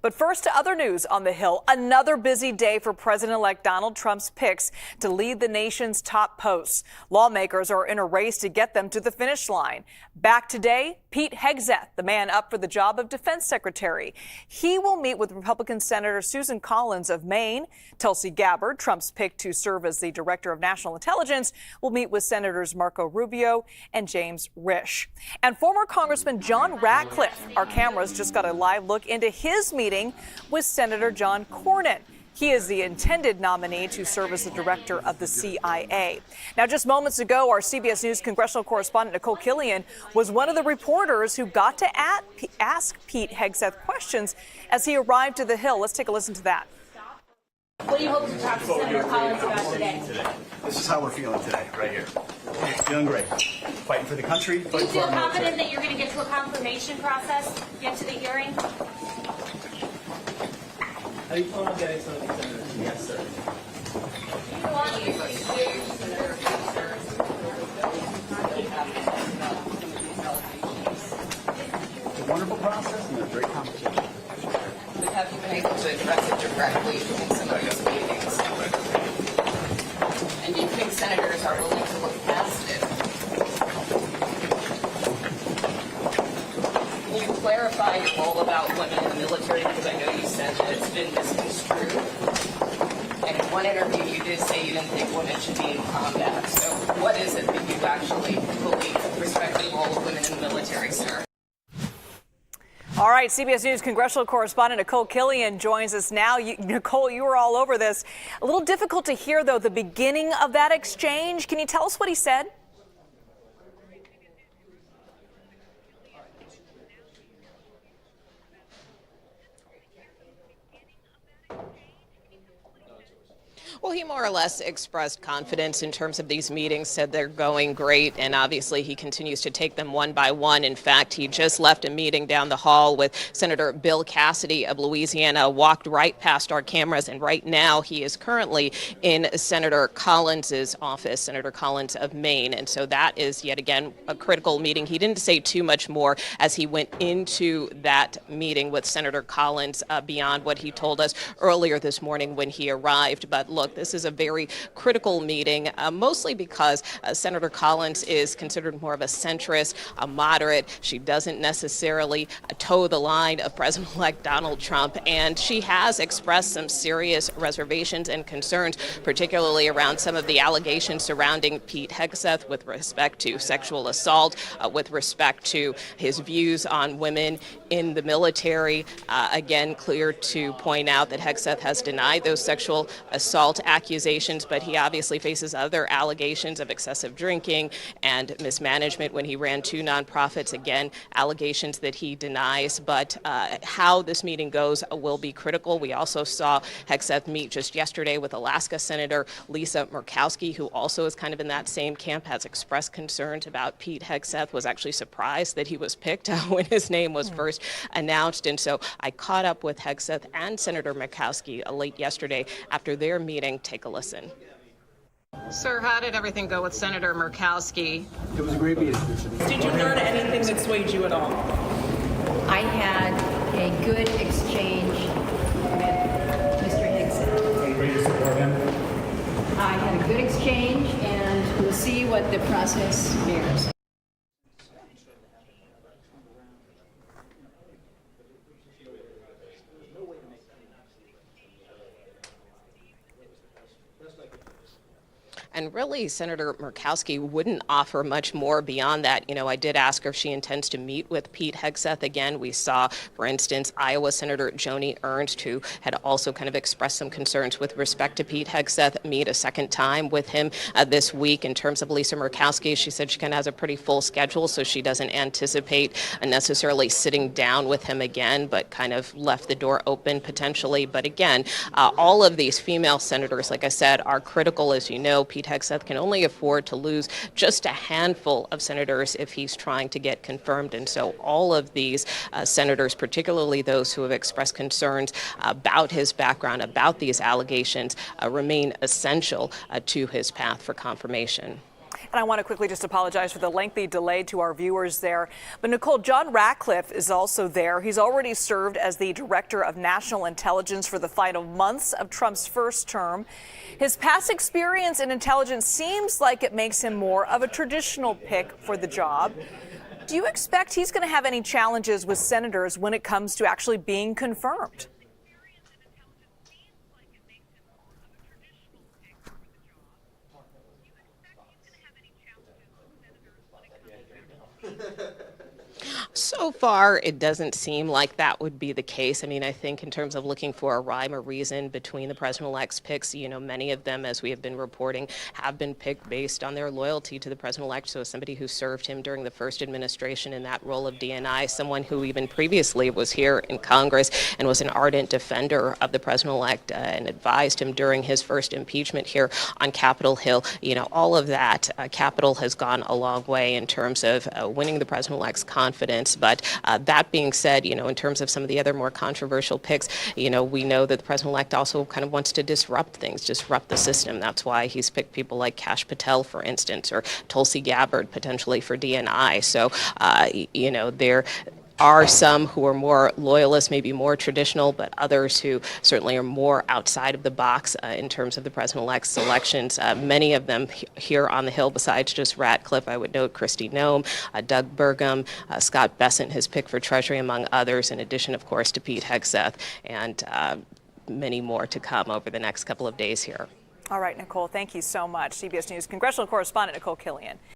But first to other news on the Hill. Another busy day for President-elect Donald Trump's picks to lead the nation's top posts. Lawmakers are in a race to get them to the finish line. Back today, Pete Hegseth, the man up for the job of Defense Secretary. He will meet with Republican Senator Susan Collins of Maine. Tulsi Gabbard, Trump's pick to serve as the Director of National Intelligence, will meet with Senators Marco Rubio and James Risch. And former Congressman John Ratcliffe, our cameras just got a live look into his meeting with Senator John Cornyn. He is the intended nominee to serve as the director of the CIA. Now, just moments ago, our CBS News congressional correspondent Nikole Killion was one of the reporters who got to ask Pete Hegseth questions as he arrived to the Hill. Let's take a listen to that. What do you hope to talk to Senator Collins about today? This is how we're feeling today, right here. Feeling great. Fighting for the country. Do you feel confident that you're going to get to a confirmation process, get to the hearing? Are you planning on getting some of these senators? Yes, sir. It's a wonderful process and a great competition. But have you been able to address it directly in some of these meetings? And do you think senators are willing to look past it? Can you clarify your role about women in the military? Because I know you said that it's been misconstrued. And in one interview, you did say you didn't think women should be in combat. So what is it that you actually believe with respect to the role of women in the military, sir? All right, CBS News congressional correspondent Nikole Killion joins us now. Nikole, you were all over this. A little difficult to hear, though, the beginning of that exchange. Can you tell us what he said? Well, he more or less expressed confidence in terms of these meetings, said they're going great, and obviously he continues to take them one by one. In fact, he just left a meeting down the hall with Senator Bill Cassidy of Louisiana, walked right past our cameras, and right now he is currently in Senator Collins's office, Senator Collins of Maine. And so that is yet again a critical meeting. He didn't say too much more as he went into that meeting with Senator Collins beyond what he told us earlier this morning when he arrived. But look, this is a very critical meeting, mostly because Senator Collins is considered more of a centrist, a moderate. She doesn't necessarily toe the line of President-elect Donald Trump, and she has expressed some serious reservations and concerns, particularly around some of the allegations surrounding Pete Hegseth with respect to sexual assault, with respect to his views on women in the military. Again, clear to point out that Hegseth has denied those sexual assault accusations, but he obviously faces other allegations of excessive drinking and mismanagement when he ran two nonprofits. Again, allegations that he denies, but how this meeting goes will be critical. We also saw Hegseth meet just yesterday with Alaska Senator Lisa Murkowski, who also is kind of in that same camp, has expressed concerns about Pete Hegseth, was actually surprised that he was picked when his name was first announced. And so I caught up with Hegseth and Senator Murkowski late yesterday after their meeting. Take a listen. Sir, how did everything go with Senator Murkowski? It was a great meeting. Did you learn anything that swayed you at all? I had a good exchange with Mr. Hegseth. Are you ready to support him? I had a good exchange, and we'll see what the process bears. And really, Senator Murkowski wouldn't offer much more beyond that. You know, I did ask her if she intends to meet with Pete Hegseth again. We saw, for instance, Iowa Senator Joni Ernst, who had also kind of expressed some concerns with respect to Pete Hegseth, meet a second time with him this week. In terms of Lisa Murkowski, she said she kind of has a pretty full schedule, so she doesn't anticipate necessarily sitting down with him again, but kind of left the door open potentially. But again, all of these female senators, like I said, are critical. As you know, Pete Hegseth can only afford to lose just a handful of senators if he's trying to get confirmed. And so all of these senators, particularly those who have expressed concerns about his background, about these allegations, remain essential to his path for confirmation. And I want to quickly just apologize for the lengthy delay to our viewers there. But Nikole, John Ratcliffe is also there. He's already served as the director of national intelligence for the final months of Trump's first term. His past experience in intelligence seems like it makes him more of a traditional pick for the job. Do you expect he's going to have any challenges with senators when it comes to actually being confirmed? So far, it doesn't seem like that would be the case. I mean, I think in terms of looking for a rhyme or reason between the president-elect's picks, many of them, as we have been reporting, have been picked based on their loyalty to the president-elect. So as somebody who served him during the first administration in that role of DNI, someone who even previously was here in Congress and was an ardent defender of the president-elect and advised him during his first impeachment here on Capitol Hill, all of that, Capitol has gone a long way in terms of winning the president-elect's confidence. But that being said, in terms of some of the other more controversial picks, we know that the president-elect also kind of wants to disrupt things, disrupt the system. That's why he's picked people like Kash Patel, for instance, or Tulsi Gabbard potentially for DNI. So, there are some who are more loyalist, maybe more traditional, but others who certainly are more outside of the box in terms of the president-elect's selections. Many of them here on the Hill, besides just Ratcliffe, I would note Kristi Noem, Doug Burgum, Scott Bessent, his pick for Treasury, among others, in addition, of course, to Pete Hegseth, and many more to come over the next couple of days here. All right, Nikole, thank you so much. CBS News congressional correspondent Nikole Killion.